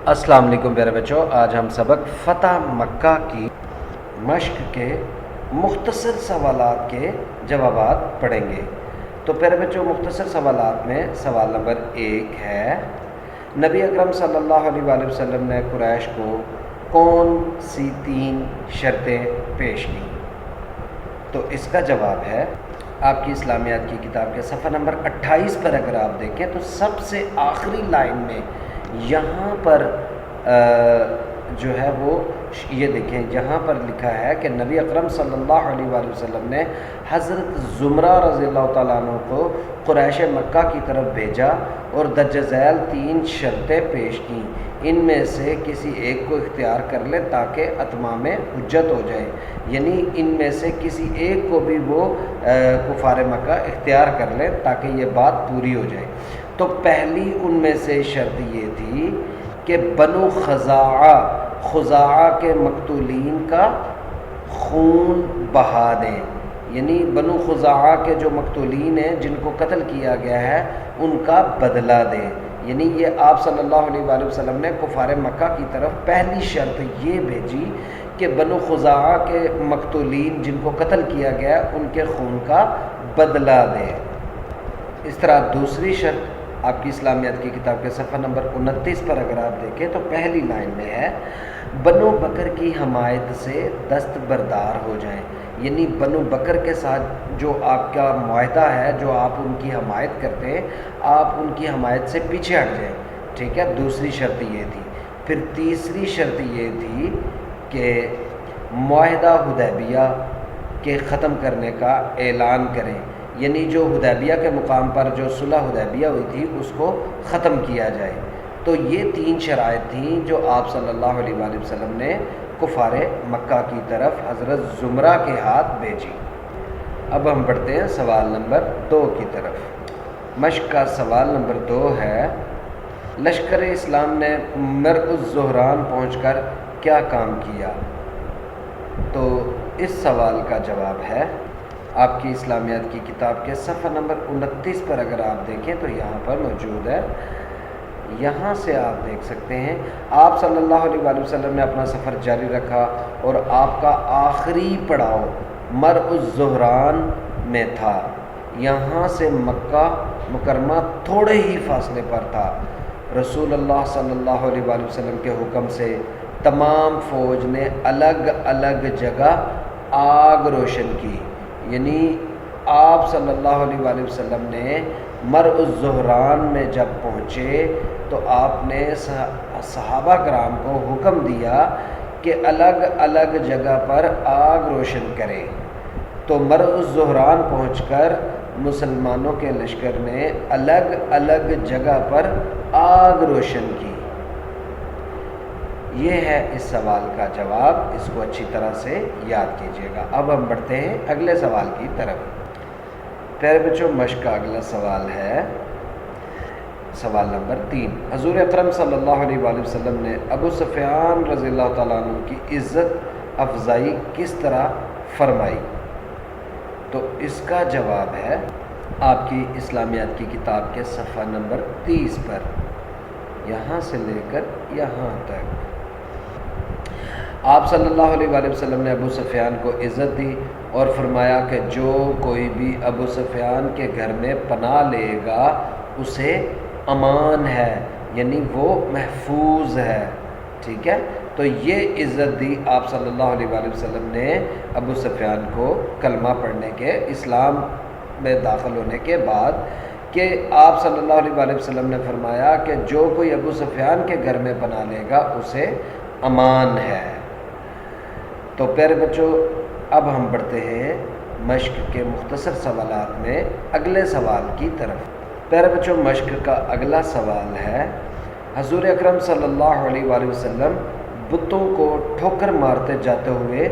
السلام علیکم پیارے بچوں، آج ہم سبق فتح مکہ کی مشق کے مختصر سوالات کے جوابات پڑھیں گے۔ تو پیارے بچوں، مختصر سوالات میں سوال نمبر 1 ہے، نبی اکرم صلی اللہ علیہ وآلہ وسلم نے قریش کو کون سی 3 شرطیں پیش کی؟ تو اس کا جواب ہے آپ کی اسلامیات کی کتاب کے صفحہ نمبر 28 پر اگر آپ دیکھیں تو سب سے آخری لائن میں یہاں پر جو ہے وہ یہ دیکھیں، یہاں پر لکھا ہے کہ نبی اکرم صلی اللہ علیہ وآلہ وسلم نے حضرت زمرہ رضی اللہ تعالیٰ عنہ کو قریش مکہ کی طرف بھیجا اور درج ذیل 3 شرطیں پیش کیں، ان میں سے کسی ایک کو اختیار کر لیں تاکہ اتمام حجت ہو جائے، یعنی ان میں سے کسی ایک کو بھی وہ کفار مکہ اختیار کر لیں تاکہ یہ بات پوری ہو جائے۔ تو پہلی ان میں سے شرط یہ تھی کہ بنو خزاعہ کے مقتولین کا خون بہا دیں، یعنی بنو خزاعہ کے جو مقتولین ہیں جن کو قتل کیا گیا ہے ان کا بدلہ دیں، یعنی یہ آپ صلی اللہ علیہ وآلہ وسلم نے کفار مکہ کی طرف پہلی شرط یہ بھیجی کہ بنو خزاعہ کے مقتولین جن کو قتل کیا گیا ان کے خون کا بدلہ دیں۔ اس طرح دوسری شرط آپ کی اسلامیات کی کتاب کے صفحہ نمبر 29 پر اگر آپ دیکھیں تو پہلی لائن میں ہے، بنو بکر کی حمایت سے دستبردار ہو جائیں، یعنی بنو بکر کے ساتھ جو آپ کا معاہدہ ہے، جو آپ ان کی حمایت کرتے ہیں، آپ ان کی حمایت سے پیچھے ہٹ جائیں، ٹھیک ہے۔ دوسری شرط یہ تھی۔ پھر تیسری شرط یہ تھی کہ معاہدہ حدیبیہ کے ختم کرنے کا اعلان کریں، یعنی جو حدیبیہ کے مقام پر جو صلح حدیبیہ ہوئی تھی اس کو ختم کیا جائے۔ تو یہ 3 شرائط تھیں جو آپ صلی اللہ علیہ وآلہ وسلم نے کفار مکہ کی طرف حضرت زمرہ کے ہاتھ بھیجی۔ اب ہم پڑھتے ہیں سوال نمبر 2 کی طرف۔ مشق کا سوال نمبر 2 ہے، لشکر اسلام نے مرء الزہران پہنچ کر کیا کام کیا؟ تو اس سوال کا جواب ہے آپ کی اسلامیات کی کتاب کے صفحہ نمبر 29 پر اگر آپ دیکھیں تو یہاں پر موجود ہے، یہاں سے آپ دیکھ سکتے ہیں آپ صلی اللہ علیہ وآلہ وسلم نے اپنا سفر جاری رکھا اور آپ کا آخری پڑاؤ مرء الزہران میں تھا، یہاں سے مکہ مکرمہ تھوڑے ہی فاصلے پر تھا۔ رسول اللہ صلی اللہ علیہ وآلہ وسلم کے حکم سے تمام فوج نے الگ الگ جگہ آگ روشن کی، یعنی آپ صلی اللہ علیہ وآلہ وسلم نے مرء الزہران میں جب پہنچے تو آپ نے صحابہ کرام کو حکم دیا کہ الگ الگ جگہ پر آگ روشن کریں۔ تو مرء الزہران پہنچ کر مسلمانوں کے لشکر نے الگ الگ جگہ پر آگ روشن کی۔ یہ ہے اس سوال کا جواب، اس کو اچھی طرح سے یاد کیجیے گا۔ اب ہم بڑھتے ہیں اگلے سوال کی طرف۔ پیارے بچوں، مشق کا اگلا سوال ہے سوال نمبر 3، حضور اکرم صلی اللہ علیہ وآلہ وسلم نے ابو سفیان رضی اللہ تعالیٰ عنہ کی عزت افزائی کس طرح فرمائی؟ تو اس کا جواب ہے آپ کی اسلامیات کی کتاب کے صفحہ نمبر 30 پر، یہاں سے لے کر یہاں تک آپ صلی اللہ علیہ وآلہ وسلم نے ابو سفیان کو عزت دی اور فرمایا کہ جو کوئی بھی ابو سفیان کے گھر میں پناہ لے گا اسے امان ہے، یعنی وہ محفوظ ہے، ٹھیک ہے۔ تو یہ عزت دی آپ صلی اللہ علیہ وآلہ وسلم نے ابو سفیان کو کلمہ پڑھنے کے، اسلام میں داخل ہونے کے بعد، کہ آپ صلی اللہ علیہ وآلہ وسلم نے فرمایا کہ جو کوئی ابو سفیان کے گھر میں پناہ لے گا اسے امان ہے۔ تو پیارے بچوں، اب ہم بڑھتے ہیں مشق کے مختصر سوالات میں اگلے سوال کی طرف۔ پیارے بچوں، مشق کا اگلا سوال ہے، حضور اکرم صلی اللہ علیہ وآلہ وسلم بتوں کو ٹھوکر مارتے جاتے ہوئے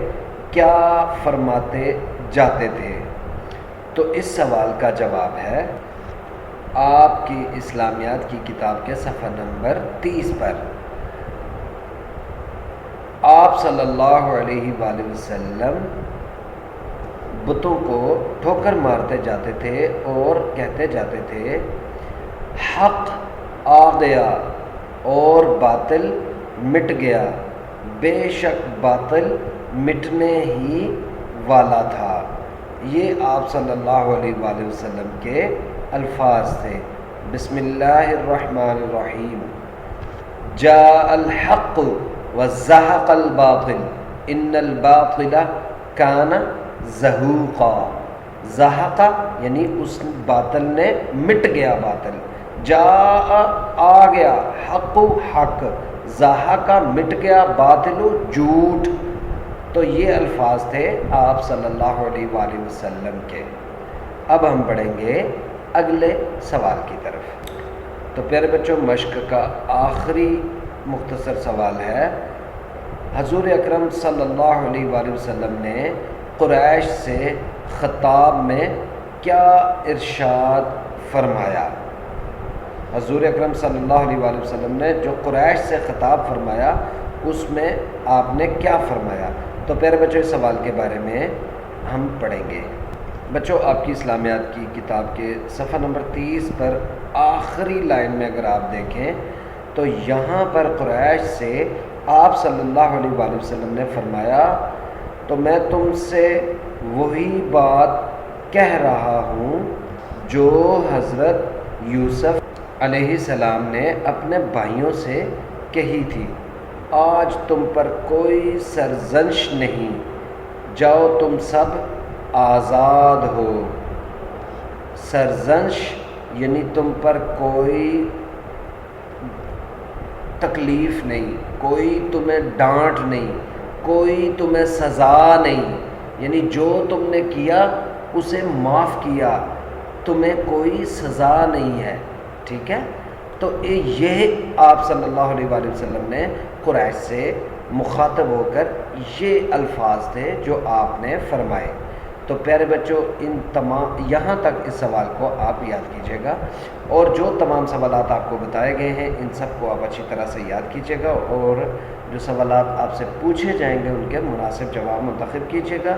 کیا فرماتے جاتے تھے؟ تو اس سوال کا جواب ہے آپ کی اسلامیات کی کتاب کے صفحہ نمبر 30 پر، آپ صلی اللہ علیہ وآلہ وسلم بتوں کو ٹھوکر مارتے جاتے تھے اور کہتے جاتے تھے، حق آ گیا اور باطل مٹ گیا، بے شک باطل مٹنے ہی والا تھا۔ یہ آپ صلی اللہ علیہ وآلہ وسلم کے الفاظ تھے۔ بسم اللہ الرحمن الرحیم۔ جاء الحق وزهق الباطل ان الباطل کان زہوقا۔ زہق یعنی اس باطل نے مٹ گیا، باطل جاء آ گیا، حق حق، زہق مٹ گیا، باطل جھوٹ۔ تو یہ الفاظ تھے آپ صلی اللہ علیہ وآلہ وسلم کے۔ اب ہم پڑھیں گے اگلے سوال کی طرف۔ تو پیارے بچوں، مشق کا آخری مختصر سوال ہے، حضور اکرم صلی اللہ علیہ وآلہ وسلم نے قریش سے خطاب میں کیا ارشاد فرمایا؟ حضور اکرم صلی اللہ علیہ وآلہ وسلم نے جو قریش سے خطاب فرمایا اس میں آپ نے کیا فرمایا؟ تو پیارے بچوں، اس سوال کے بارے میں ہم پڑھیں گے۔ بچوں، آپ کی اسلامیات کی کتاب کے صفحہ نمبر 30 پر آخری لائن میں اگر آپ دیکھیں تو یہاں پر قریش سے آپ صلی اللہ علیہ وآلہ وسلم نے فرمایا، تو میں تم سے وہی بات کہہ رہا ہوں جو حضرت یوسف علیہ السلام نے اپنے بھائیوں سے کہی تھی، آج تم پر کوئی سرزنش نہیں، جاؤ تم سب آزاد ہو۔ سرزنش یعنی تم پر کوئی تکلیف نہیں، کوئی تمہیں ڈانٹ نہیں، کوئی تمہیں سزا نہیں، یعنی جو تم نے کیا اسے معاف کیا، تمہیں کوئی سزا نہیں ہے، ٹھیک ہے؟ تو یہ آپ صلی اللہ علیہ وآلہ وسلم نے قریش سے مخاطب ہو کر یہ الفاظ تھے جو آپ نے فرمائے۔ تو پیارے بچوں، یہاں تک اس سوال کو آپ یاد کیجئے گا، اور جو تمام سوالات آپ کو بتائے گئے ہیں ان سب کو آپ اچھی طرح سے یاد کیجئے گا، اور جو سوالات آپ سے پوچھے جائیں گے ان کے مناسب جواب منتخب کیجئے گا۔